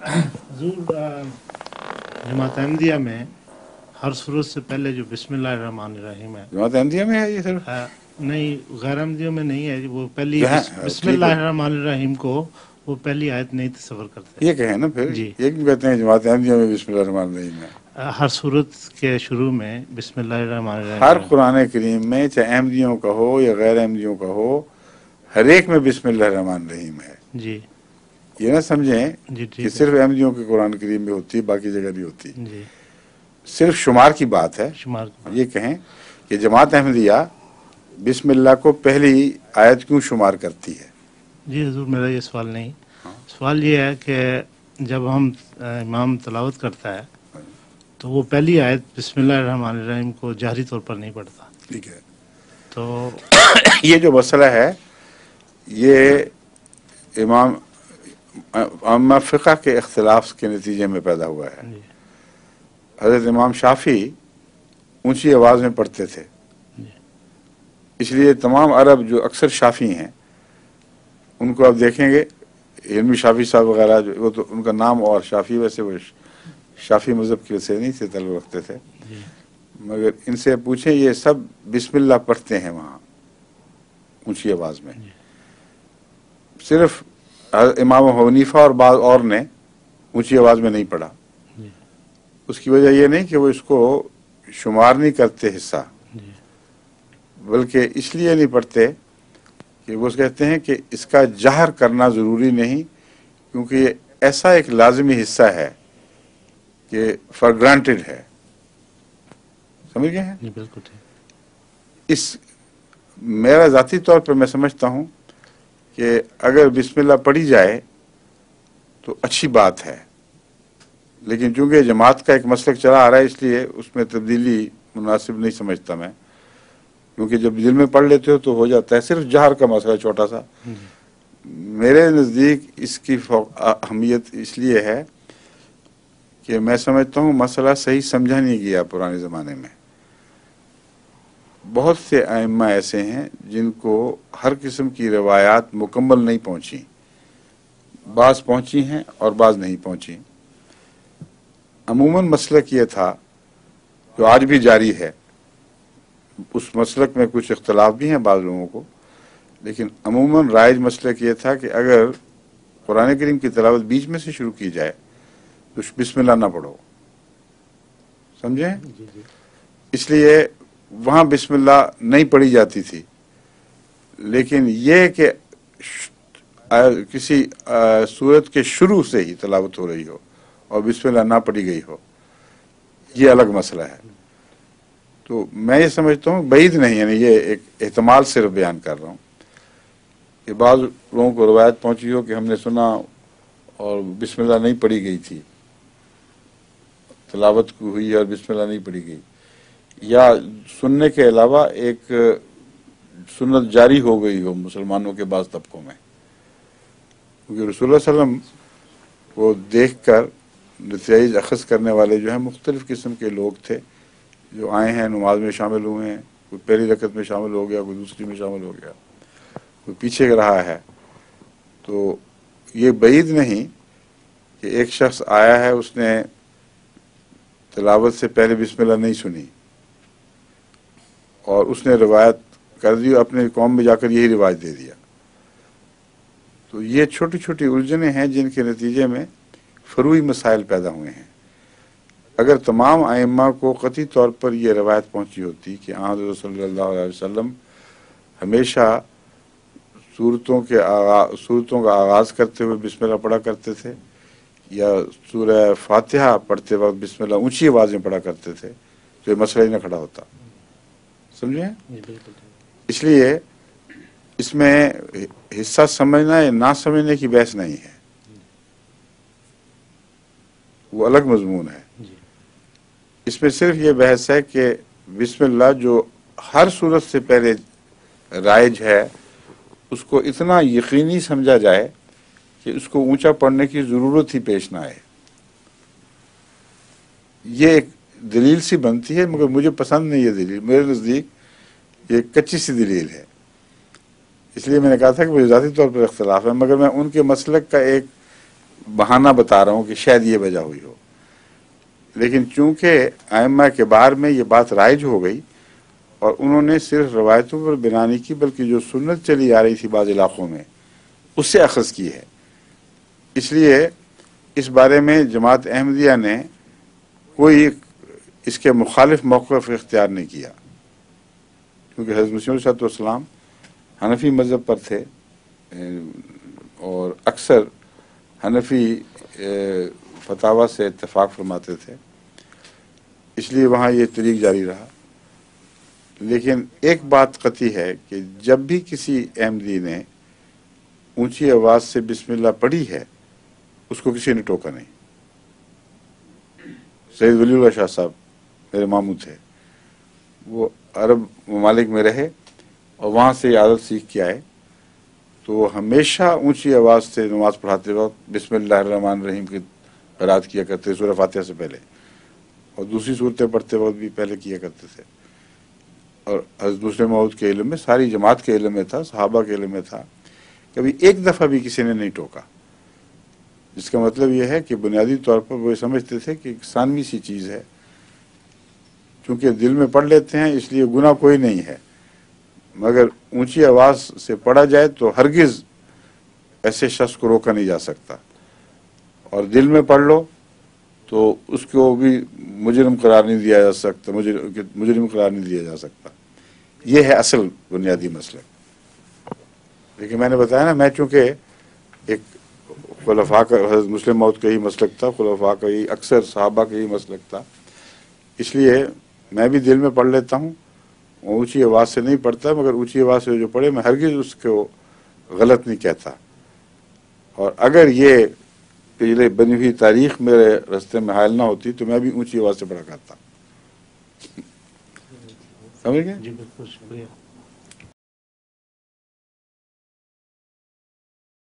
حضور جماعت احمدیہ میں ہر سورت سے پہلے جو بسم اللہ الرحمن الرحیم ہے، جماعت احمدیہ میں ہے یہ صرف؟ نہیں، غیر احمدیوں میں نہیں ہے، وہ پہلی جو ہے بسم ٹھیک اللہ ہے، الرحمن الرحیم کو وہ پہلی آیت نہیں تصور کرتے. یہ کہیں نا پھر جی، یہ کیوں کہتے ہیں جماعت احمدیہ میں بسم اللہ الرحمن الرحیم ہے؟ ہر سورت کے شروع میں بسم اللہ الرحمن الرحیم ہر جو ہے. قرآن کریم میں چاہے احمدیوں کا ہو یا غیر احمدیوں کا ہو، ہر ایک میں بسم اللہ الرحمن الرحیم ہے. جی یہ نہ سمجھیں جی کہ ٹھیک ہے. صرف احمدیوں کے قرآن کریم میں ہوتی، باقی جگہ نہیں ہوتی. جی صرف شمار کی بات ہے. شمار کی یہ کہیں کہ جماعت احمدیہ بسم اللہ کو پہلی آیت کیوں شمار کرتی ہے؟ جی حضور، میرا یہ سوال نہیں. سوال یہ ہے کہ جب ہم امام تلاوت کرتا ہے تو وہ پہلی آیت بسم اللہ الرحمن الرحیم کو جہری طور پر نہیں پڑھتا. ٹھیک ہے. تو یہ جو مسئلہ ہے یہ امام عامہ فقہ کے اختلاف کے نتیجے میں پیدا ہوا ہے. جی حضرت امام شافعی اونچی آواز میں پڑھتے تھے، جی اس لیے تمام عرب جو اکثر شافعی ہیں ان کو آپ دیکھیں گے، علمی شافعی صاحب وغیرہ جو وہ تو ان کا نام اور شافعی، ویسے وہ شافعی مذہب کی وجہ سے نہیں تھے، تعلق رکھتے تھے، جی مگر ان سے پوچھیں یہ سب بسم اللہ پڑھتے ہیں وہاں اونچی آواز میں. جی صرف امام حنیفہ اور بعض اور نے اونچی آواز میں نہیں پڑھا. جی اس کی وجہ یہ نہیں کہ وہ اس کو شمار نہیں کرتے حصہ، جی بلکہ اس لیے نہیں پڑھتے کہ وہ کہتے ہیں کہ اس کا جہر کرنا ضروری نہیں، کیونکہ یہ ایسا ایک لازمی حصہ ہے کہ فار گرانٹیڈ ہے. سمجھ گئے ہیں؟ جی بالکل ٹھیک. اس میرا ذاتی طور پر میں سمجھتا ہوں کہ اگر بسم اللہ پڑھی جائے تو اچھی بات ہے، لیکن چونکہ جماعت کا ایک مسلک چلا آ رہا ہے اس لیے اس میں تبدیلی مناسب نہیں سمجھتا میں، کیونکہ جب دل میں پڑھ لیتے ہو تو ہو جاتا ہے. صرف جہر کا مسئلہ چھوٹا سا، جی میرے نزدیک اس کی اہمیت اس لیے ہے کہ میں سمجھتا ہوں مسئلہ صحیح سمجھا نہیں گیا پرانے زمانے میں. بہت سے ائمہ ایسے ہیں جن کو ہر قسم کی روایات مکمل نہیں پہنچی، بعض پہنچی ہیں اور بعض نہیں پہنچی. عموماً مسلک یہ تھا جو آج بھی جاری ہے، اس مسلک میں کچھ اختلاف بھی ہیں بعض لوگوں کو، لیکن عموماً رائج مسلک یہ تھا کہ اگر قرآن کریم کی تلاوت بیچ میں سے شروع کی جائے تو بسم اللہ نہ پڑھو. سمجھیں؟ جی جی اس لیے وہاں بسم اللہ نہیں پڑھی جاتی تھی، لیکن یہ کہ کسی سورت کے شروع سے ہی تلاوت ہو رہی ہو اور بسم اللہ نہ پڑھی گئی ہو، یہ الگ مسئلہ ہے. تو میں یہ سمجھتا ہوں بعید نہیں، یعنی یہ ایک احتمال صرف بیان کر رہا ہوں کہ بعض لوگوں کو روایت پہنچی ہو کہ ہم نے سنا اور بسم اللہ نہیں پڑھی گئی تھی، تلاوت ہوئی اور بسم اللہ نہیں پڑھی گئی، یا سننے کے علاوہ ایک سنت جاری ہو گئی ہو مسلمانوں کے بعض طبقوں میں، کیونکہ رسول اللہ صلی اللہ علیہ وسلم کو دیکھ کر نتائج اخذ کرنے والے جو ہیں مختلف قسم کے لوگ تھے، جو آئے ہیں نماز میں شامل ہوئے ہیں، کوئی پہلی رکعت میں شامل ہو گیا، کوئی دوسری میں شامل ہو گیا، کوئی پیچھے رہا ہے. تو یہ بعید نہیں کہ ایک شخص آیا ہے، اس نے تلاوت سے پہلے بسم اللہ نہیں سنی اور اس نے روایت کر دی اور اپنے قوم میں جا کر یہی رواج دے دیا. تو یہ چھوٹی چھوٹی الجھنیں ہیں جن کے نتیجے میں فروعی مسائل پیدا ہوئے ہیں. اگر تمام ائمہ کو قطعی طور پر یہ روایت پہنچی ہوتی کہ حضرت صلی اللہ علیہ وسلم ہمیشہ صورتوں کا آغاز کرتے ہوئے بسم اللہ پڑھا کرتے تھے، یا سورہ فاتحہ پڑھتے وقت بسم اللہ اونچی آواز میں پڑھا کرتے تھے، تو یہ مسئلہ ہی نہ کھڑا ہوتا. سمجھیں؟ جی بالکل ٹھیک. اس لیے اس میں حصہ سمجھنا یا نہ سمجھنے کی بحث نہیں ہے، وہ الگ مضمون ہے. جی اس میں صرف یہ بحث ہے کہ بسم اللہ جو ہر صورت سے پہلے رائج ہے اس کو اتنا یقینی سمجھا جائے کہ اس کو اونچا پڑھنے کی ضرورت ہی پیش نہ آئے. یہ ایک دلیل سی بنتی ہے، مگر مجھے پسند نہیں یہ دلیل، میرے نزدیک یہ کچی سی دلیل ہے. اس لیے میں نے کہا تھا کہ مجھے ذاتی طور پر اختلاف ہے، مگر میں ان کے مسلک کا ایک بہانہ بتا رہا ہوں کہ شاید یہ وجہ ہوئی ہو، لیکن چونکہ ائمہ کے بار میں یہ بات رائج ہو گئی اور انہوں نے صرف روایتوں پر بنا نہیں کی بلکہ جو سنت چلی آ رہی تھی بعض علاقوں میں اس سے اخذ کی ہے، اس لیے اس بارے میں جماعت احمدیہ نے کوئی اس کے مخالف موقف اختیار نہیں کیا، کیونکہ حضرت مسیح علیہ السلام حنفی مذہب پر تھے اور اکثر حنفی فتاوی سے اتفاق فرماتے تھے، اس لیے وہاں یہ طریق جاری رہا۔ لیکن ایک بات قطعی ہے کہ جب بھی کسی احمدی نے اونچی آواز سے بسم اللہ پڑھی ہے اس کو کسی نے ٹوکا نہیں۔ سید ولی اللہ شاہ صاحب میرے ماموں تھے، وہ عرب ممالک میں رہے اور وہاں سے یہ عادت سیکھ کے آئے، تو وہ ہمیشہ اونچی آواز سے نماز پڑھاتے وقت بسم اللہ الرحمن الرحیم کی قرات کیا کرتے، سورہ فاتحہ سے پہلے، اور دوسری صورتیں پڑھتے وقت بھی پہلے کیا کرتے تھے۔ اور حضرت مسلم موعود کے علم میں، ساری جماعت کے علم میں تھا، صحابہ کے علم میں تھا، کبھی ایک دفعہ بھی کسی نے نہیں ٹوکا، جس کا مطلب یہ ہے کہ بنیادی طور پر وہ سمجھتے تھے کہ ثانوی سی چیز ہے، چونکہ دل میں پڑھ لیتے ہیں اس لیے گناہ کوئی نہیں ہے، مگر اونچی آواز سے پڑھا جائے تو ہرگز ایسے شخص کو روکا نہیں جا سکتا، اور دل میں پڑھ لو تو اس کو بھی مجرم قرار نہیں دیا جا سکتا، مجرم قرار نہیں دیا جا سکتا۔ یہ ہے اصل بنیادی مسئلہ۔ لیکن میں نے بتایا نا، میں چونکہ ایک خلفاء کا، حضرت مسلم موعود کا ہی مسلک تھا، خلفاء کا ہی، اکثر صحابہ کا ہی مسلک تھا، اس لیے میں بھی دل میں پڑھ لیتا ہوں، اونچی آواز سے نہیں پڑھتا، مگر اونچی آواز سے جو پڑھے میں ہرگز اس کو غلط نہیں کہتا، اور اگر یہ پہلے بنی ہوئی تاریخ میرے رستے میں حائل نہ ہوتی تو میں بھی اونچی آواز سے پڑھا کرتا۔ سمجھ گئے؟ جی بالکل، شکریہ۔